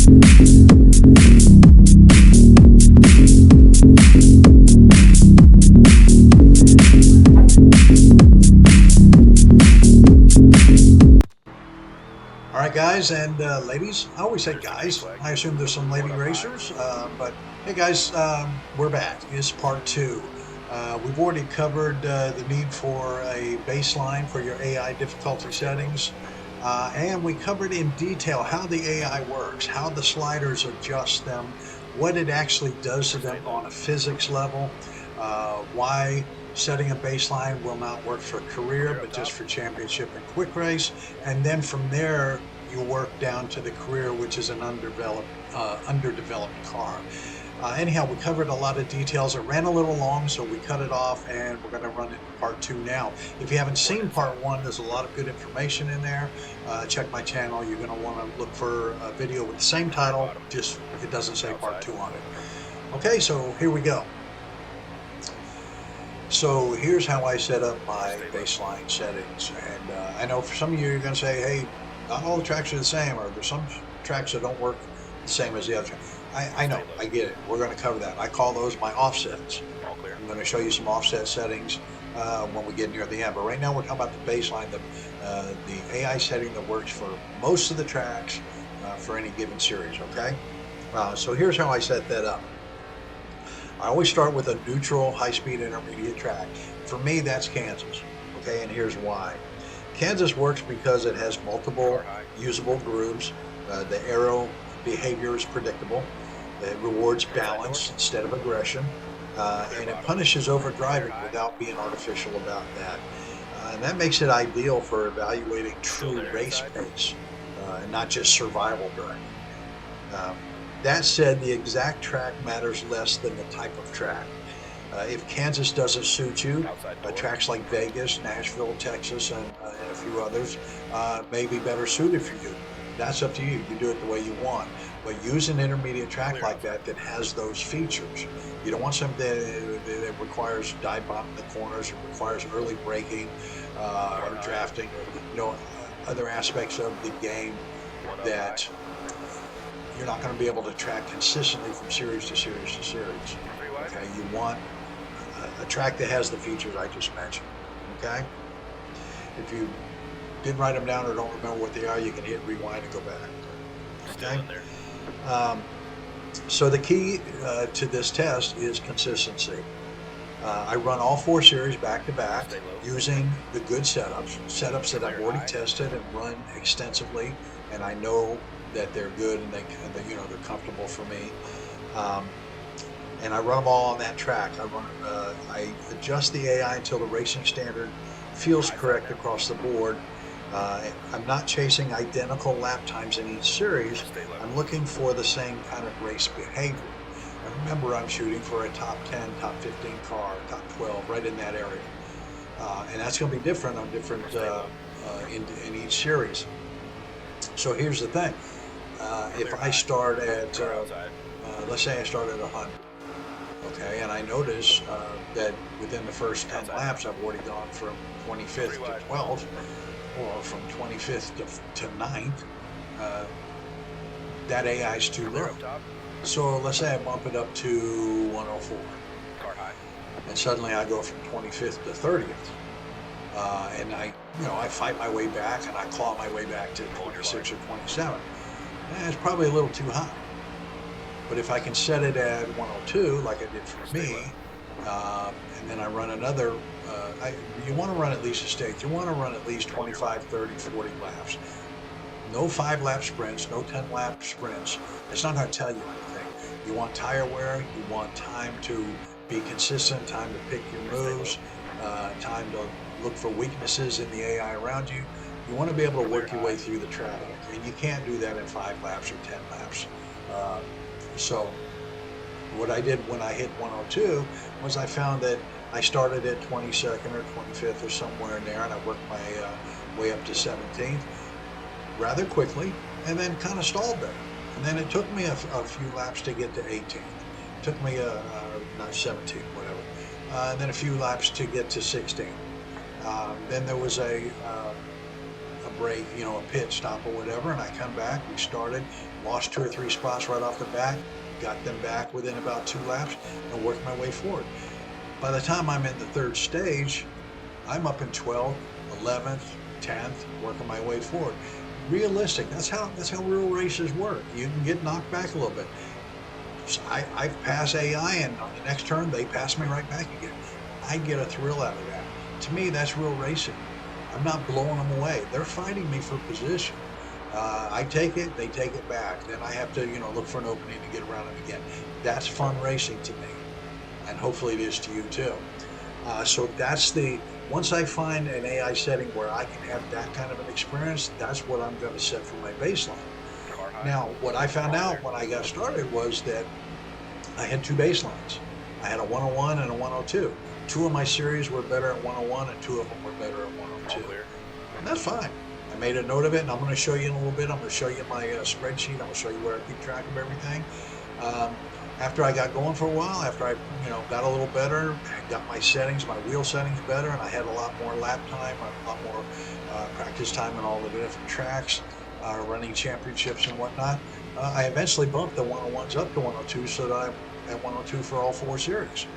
All right, guys and ladies. I always say guys. I assume there's some lady racers, but hey, guys, we're back. It's part two. We've already covered the need for a baseline for your AI difficulty settings, and we covered in detail how the AI works, how the sliders adjust them, what it actually does to them on a physics level, why setting a baseline will not work for career, but just for championship and quick race. And then from there, you work down to the career, which is an underdeveloped car. Anyhow, we covered a lot of details. It ran a little long, so we cut it off, and we're going to run it in part two now. If you haven't seen part one, there's a lot of good information in there. Check my channel. You're going to want to look for a video with the same title, just it doesn't say part two on it. Okay, so here we go. So here's how I set up my baseline settings, and I know for some of you, you're going to say, hey, not all the tracks are the same, or there's some tracks that don't work the same as the other. I know, I get it. We're going to cover that. I call those my offsets. I'm going to show you some offset settings when we get near the end, but right now we're talking about the baseline, the AI setting that works for most of the tracks for any given series, okay? So here's how I set that up. I always start with a neutral high-speed intermediate track. For me, that's Kansas, okay, and here's why. Kansas works because it has multiple usable grooves. The aero behavior is predictable. It rewards balance instead of aggression, and it punishes overdriving without being artificial about that. And that makes it ideal for evaluating true race pace, and not just survival driving. That said, the exact track matters less than the type of track. If Kansas doesn't suit you, tracks like Vegas, Nashville, Texas, and a few others may be better suited for you. That's up to you. You do it the way you want. But use an intermediate track like that that has those features. You don't want something that requires dive bombing the corners, it requires early braking or drafting, or other aspects of the game that you're not going to be able to track consistently from series to series to series. Okay, you want a track that has the features I just mentioned. Okay, if you didn't write them down or don't remember what they are, you can hit rewind and go back. Okay. So the key to this test is consistency. I run all four series back to back using the good setups that I've already tested and run extensively, and I know that they're good and they're comfortable for me. And I run them all on that track. I adjust the AI until the racing standard feels correct across the board. I'm not chasing identical lap times in each series. I'm looking for the same kind of race behavior. And remember, I'm shooting for a top 10, top 15 car, top 12, right in that area. And that's going to be different on different in each series. So here's the thing. If I start at, let's say I start at 100, okay, and I notice that within the first 10 laps, I've already gone from 25th to 12th, or from 25th to 9th, that AI is too low. So let's say I bump it up to 104, and suddenly I go from 25th to 30th, and I fight my way back and I claw my way back to 26 or 27. It's probably a little too high. But if I can set it at 102, like I did for me, and then I run another, you want to run at least a stage. You want to run at least 25, 30, 40 laps. No 5-lap sprints, no 10-lap sprints. It's not going to tell you anything. You want tire wear, you want time to be consistent, time to pick your moves, time to look for weaknesses in the AI around you. You want to be able to work your way through the track, and you can't do that in 5 laps or 10 laps. So what I did when I hit 102 was I found that I started at 22nd or 25th or somewhere in there, and I worked my way up to 17th rather quickly, and then kind of stalled there. And then it took me a few laps to get to 18th. It took me not 17th, whatever, and then a few laps to get to 16th. Then there was a break, a pit stop or whatever, and I come back, we started, lost 2 or 3 spots right off the bat, got them back within about 2 laps, and worked my way forward. By the time I'm in the 3rd stage, I'm up in 12th, 11th, 10th, working my way forward. Realistic, that's how real races work. You can get knocked back a little bit. So I pass AI, and on the next turn, they pass me right back again. I get a thrill out of that. To me, that's real racing. I'm not blowing them away. They're fighting me for position. I take it, they take it back. Then I have to, look for an opening to get around them again. That's fun racing to me, and hopefully it is to you too. So that's once I find an AI setting where I can have that kind of an experience, that's what I'm going to set for my baseline. Now, what I found out when I got started was that I had 2 baselines. I had a 101 and a 102. 2 of my series were better at 101 and 2 of them were better at 102. And that's fine. I made a note of it, and I'm going to show you in a little bit. I'm going to show you my spreadsheet. I'm going to show you where I keep track of everything. After I got going for a while, after I got a little better, got my settings, my wheel settings better, and I had a lot more lap time, a lot more practice time on all the different tracks, running championships and whatnot, I eventually bumped the 101s up to 102 so that I'm at 102 for all 4 series.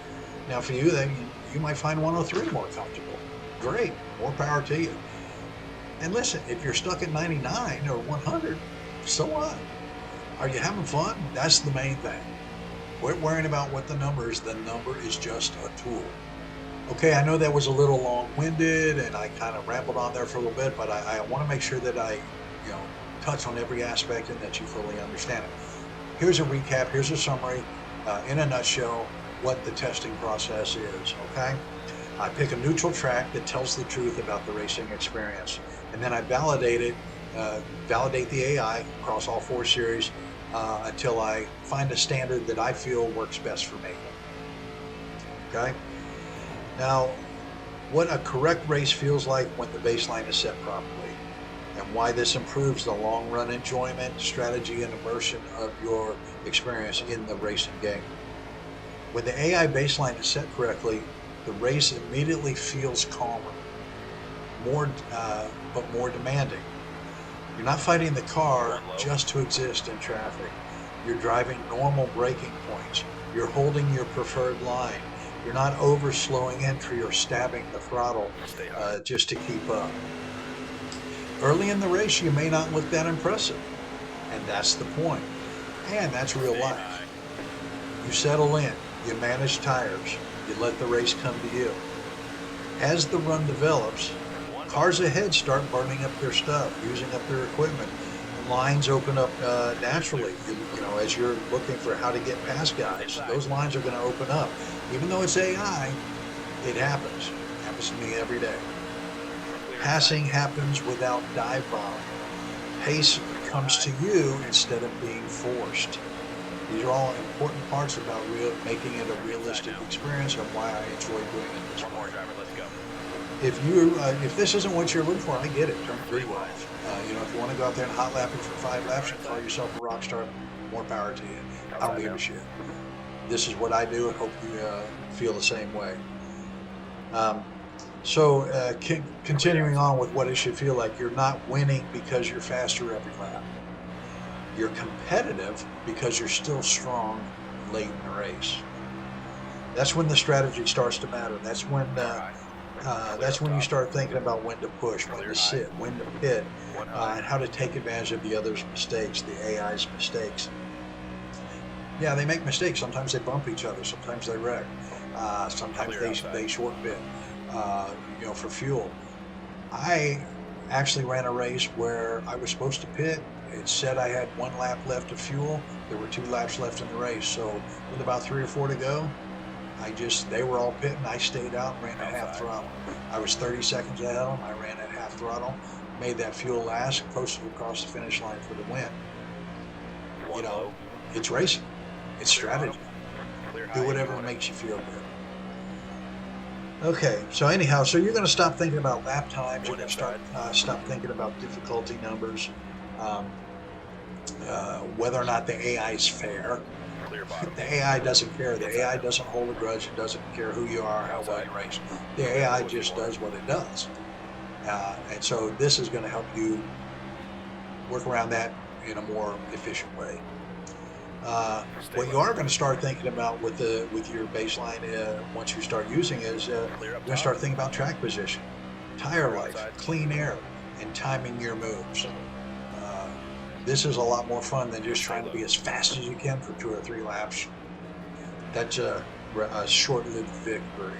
Now for you, then you might find 103 more comfortable. Great, more power to you. And listen, if you're stuck at 99 or 100, so what? Are you having fun? That's the main thing. Quit worrying about what the number is. The number is just a tool. Okay, I know that was a little long-winded and I kind of rambled on there for a little bit, but I want to make sure that I touch on every aspect and that you fully understand it. Here's a recap, here's a summary, in a nutshell, what the testing process is, okay? I pick a neutral track that tells the truth about the racing experience, and then I validate the AI across all 4 series until I find a standard that I feel works best for me, okay? Now, what a correct race feels like when the baseline is set properly, and why this improves the long-run enjoyment, strategy, and immersion of your experience in the racing game. When the AI baseline is set correctly, the race immediately feels calmer, but more demanding. You're not fighting the car just to exist in traffic. You're driving normal braking points. You're holding your preferred line. You're not over-slowing entry or stabbing the throttle just to keep up. Early in the race, you may not look that impressive, and that's the point. And that's real life. You settle in, you manage tires, you let the race come to you. As the run develops, cars ahead start burning up their stuff, using up their equipment, and lines open up naturally. As you're looking for how to get past guys, those lines are going to open up. Even though it's AI, it happens. It happens to me every day. Passing happens without dive bombing. Pace comes to you instead of being forced. These are all important parts about making it a realistic experience and why I enjoy doing it this way. If this isn't what you're looking for, I get it. Turn it pretty well. If you want to go out there and hot lap it for 5 laps and call yourself a rock star, more power to you. I don't give a shit. This is what I do, and hope you feel the same way. Continuing on with what it should feel like, you're not winning because you're faster every lap. You're competitive because you're still strong late in the race. That's when the strategy starts to matter. That's when you start thinking about when to push, when to sit, when to pit, and how to take advantage of the other's mistakes, the AI's mistakes. Yeah, they make mistakes. Sometimes they bump each other. Sometimes they wreck. Sometimes they short pit. For fuel. I actually ran a race where I was supposed to pit. It said I had 1 lap left of fuel. There were 2 laps left in the race. So with about 3 or 4 to go, they were all pitting. I stayed out and ran at half throttle. I was 30 seconds ahead of them. I ran at half throttle, made that fuel last, coasted across the finish line for the win. It's racing. It's strategy. Do whatever makes you feel good. Okay, so anyhow, you're going to stop thinking about lap times. You're going to stop thinking about difficulty numbers, whether or not the AI is fair. The AI doesn't care. The AI doesn't hold a grudge. It doesn't care who you are, how well you race. The AI just does what it does. And so this is going to help you work around that in a more efficient way. What you are going to start thinking about with your baseline once you start using is you're going to start thinking about track position, tire life, clean air, and timing your moves. This is a lot more fun than just trying to be as fast as you can for 2 or 3 laps. That's a short-lived victory.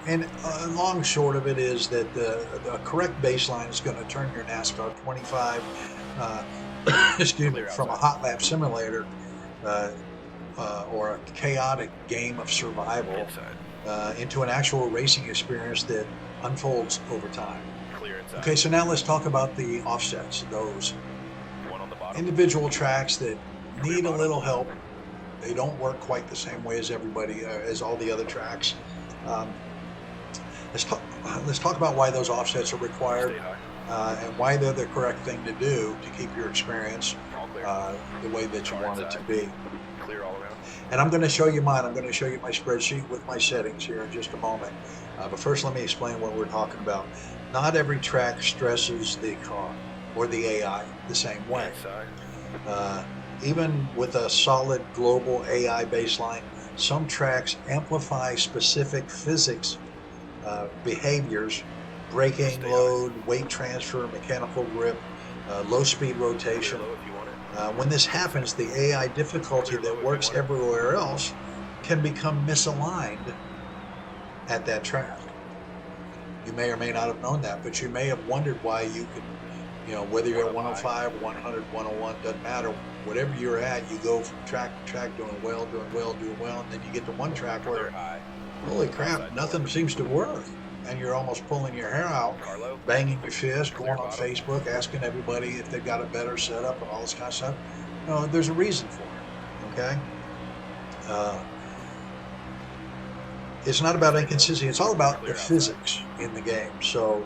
And long short of it is that the correct baseline is going to turn your NASCAR 25 excuse me, from a hot lap simulator or a chaotic game of survival into an actual racing experience that unfolds over time. Okay, so now let's talk about the offsets, those individual tracks that need a little help. They don't work quite the same way as as all the other tracks. Let's talk about why those offsets are required and why they're the correct thing to do to keep your experience the way that you want it to be. And I'm going to show you mine. I'm going to show you my spreadsheet with my settings here in just a moment. But first, let me explain what we're talking about. Not every track stresses the car or the AI the same way. Even with a solid global AI baseline, some tracks amplify specific physics behaviors, braking, load, weight transfer, mechanical grip, low speed rotation. When this happens, the AI difficulty that works everywhere else can become misaligned at that track. You may or may not have known that, but you may have wondered why you could, whether you're at 105, 100, 101, doesn't matter. Whatever you're at, you go from track to track doing well, and then you get to one track where, holy crap, nothing seems to work. And you're almost pulling your hair out, banging your fist, going on Facebook, asking everybody if they've got a better setup and all this kind of stuff. There's a reason for it, okay? It's not about inconsistency. It's all about the physics in the game. So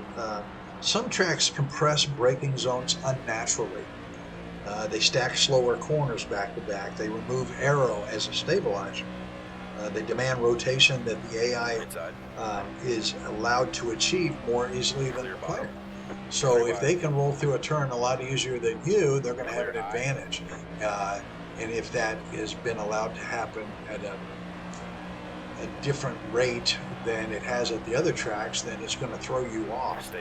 some tracks compress braking zones unnaturally. They stack slower corners back to back. They remove aero as a stabilizer. They demand rotation that the AI is allowed to achieve more easily than the player. So if they can roll through a turn a lot easier than you, they're going to have an advantage. And if that has been allowed to happen at a different rate than it has at the other tracks, then it's going to throw you off.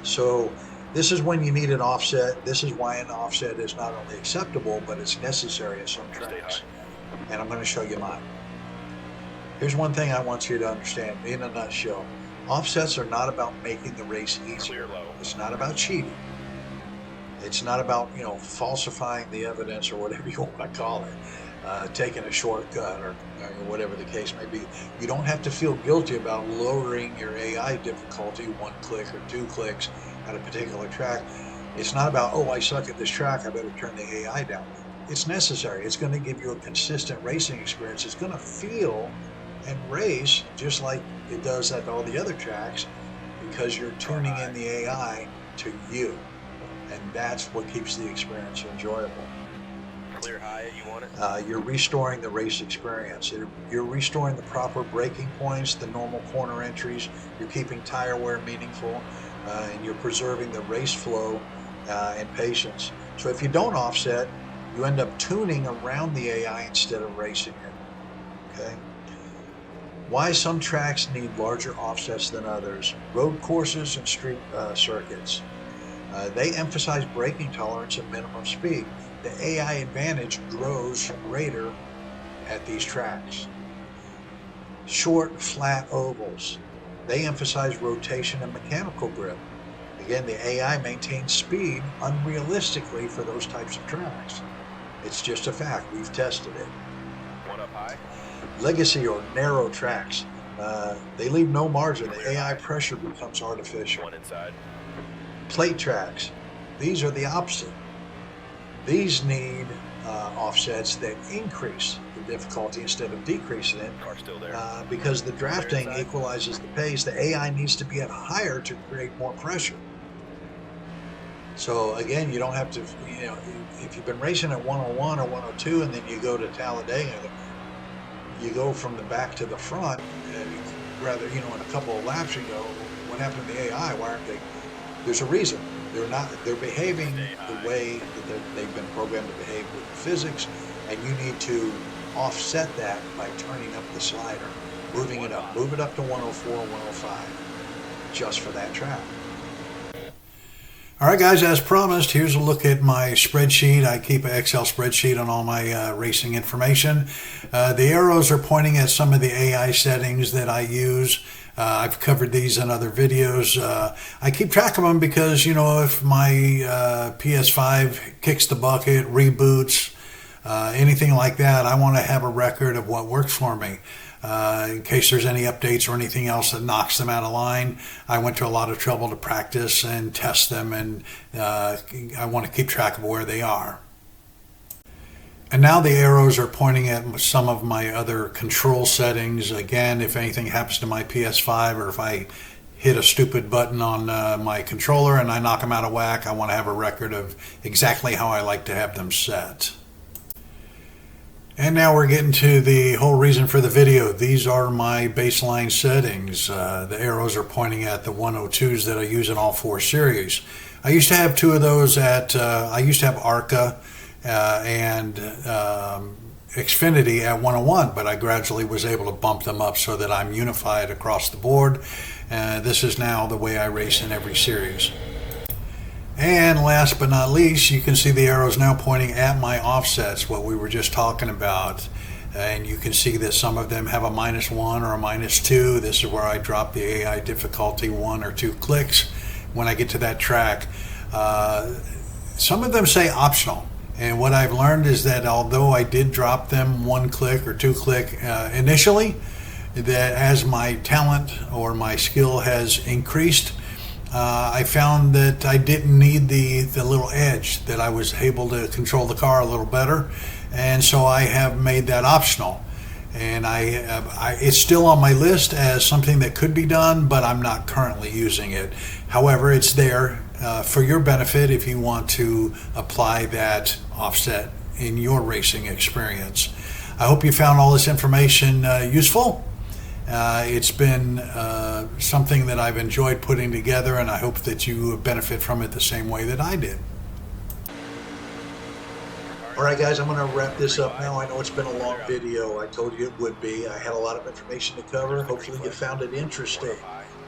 So this is when you need an offset. This is why an offset is not only acceptable, but it's necessary at some tracks. And I'm going to show you mine. Here's one thing I want you to understand in a nutshell. Offsets are not about making the race easier. It's not about cheating. It's not about, falsifying the evidence or whatever you want to call it, taking a shortcut or whatever the case may be. You don't have to feel guilty about lowering your AI difficulty 1 click or 2 clicks at a particular track. It's not about, I suck at this track, I better turn the AI down. It's necessary. It's going to give you a consistent racing experience. It's going to feel and race just like it does at all the other tracks because you're tuning in the AI to you. And that's what keeps the experience enjoyable. Clear high, you want it? You're restoring the race experience. You're restoring the proper braking points, the normal corner entries. You're keeping tire wear meaningful, and you're preserving the race flow and patience. So if you don't offset, you end up tuning around the AI instead of racing it. Okay. Why some tracks need larger offsets than others? Road courses and street circuits. They emphasize braking tolerance and minimum speed. The AI advantage grows greater at these tracks. Short, flat ovals. They emphasize rotation and mechanical grip. Again, the AI maintains speed unrealistically for those types of tracks. It's just a fact. We've tested it. One up high. Legacy or narrow tracks. They leave no margin. The AI pressure becomes artificial. One inside. Plate tracks. These are the opposite. These need offsets that increase the difficulty instead of decreasing it. Car still there. Because the drafting equalizes the pace. The AI needs to be at higher to create more pressure. So again, you don't have to, if you've been racing at 101 or 102 and then you go to Talladega, you go from the back to the front, rather, in a couple of laps you go, what happened to the AI? Why aren't they? There's a reason. They're behaving the way that they've been programmed to behave with physics, and you need to offset that by turning up the slider, moving it up. Move it up to 104, 105, just for that track. All right, guys, as promised, here's a look at my spreadsheet. I keep an Excel spreadsheet on all my racing information. The arrows are pointing at some of the AI settings that I use. I've covered these in other videos. I keep track of them because, if my PS5 kicks the bucket, reboots, anything like that, I want to have a record of what works for me. In case there's any updates or anything else that knocks them out of line. I went to a lot of trouble to practice and test them, and I want to keep track of where they are. And now the arrows are pointing at some of my other control settings. Again, if anything happens to my PS5, or if I hit a stupid button on my controller and I knock them out of whack, I want to have a record of exactly how I like to have them set. And now we're getting to the whole reason for the video. These are my baseline settings. The arrows are pointing at the 102s that I use in all 4 series. I used to have 2 of those I used to have ARCA and Xfinity at 101, but I gradually was able to bump them up so that I'm unified across the board. This is now the way I race in every series. And last but not least, you can see the arrows now pointing at my offsets, what we were just talking about. And you can see that some of them have a -1 or a -2. This is where I drop the AI difficulty 1 or 2 clicks when I get to that track. Some of them say optional. And what I've learned is that although I did drop them 1 click or 2 click initially, that as my talent or my skill has increased, I found that I didn't need the little edge, that I was able to control the car a little better, and so I have made that optional. And it's still on my list as something that could be done, but I'm not currently using it. However, it's there for your benefit if you want to apply that offset in your racing experience. I hope you found all this information useful. It's been something that I've enjoyed putting together, and I hope that you benefit from it the same way that I did. All right, guys, I'm going to wrap this up now. I know it's been a long video. I told you it would be. I had a lot of information to cover. Hopefully you found it interesting.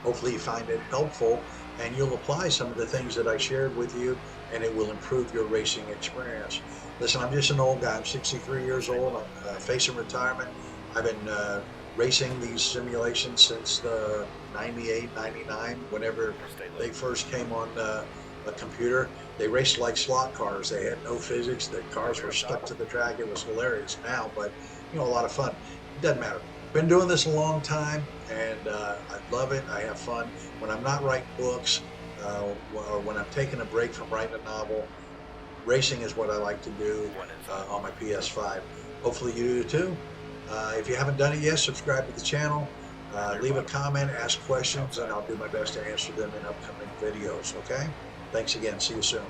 Hopefully you find it helpful, and you'll apply some of the things that I shared with you, and it will improve your racing experience. Listen, I'm just an old guy. I'm 63 years old. I'm facing retirement. I've been racing these simulations since 98, 99, whenever they first came on a computer. They raced like slot cars. They had no physics. The cars were stuck to the track. It was hilarious now, but a lot of fun. It doesn't matter. Been doing this a long time, and I love it. I have fun. When I'm not writing books, or when I'm taking a break from writing a novel, racing is what I like to do on my PS5. Hopefully you do too. If you haven't done it yet, subscribe to the channel, leave a comment, ask questions, and I'll do my best to answer them in upcoming videos, okay? Thanks again. See you soon.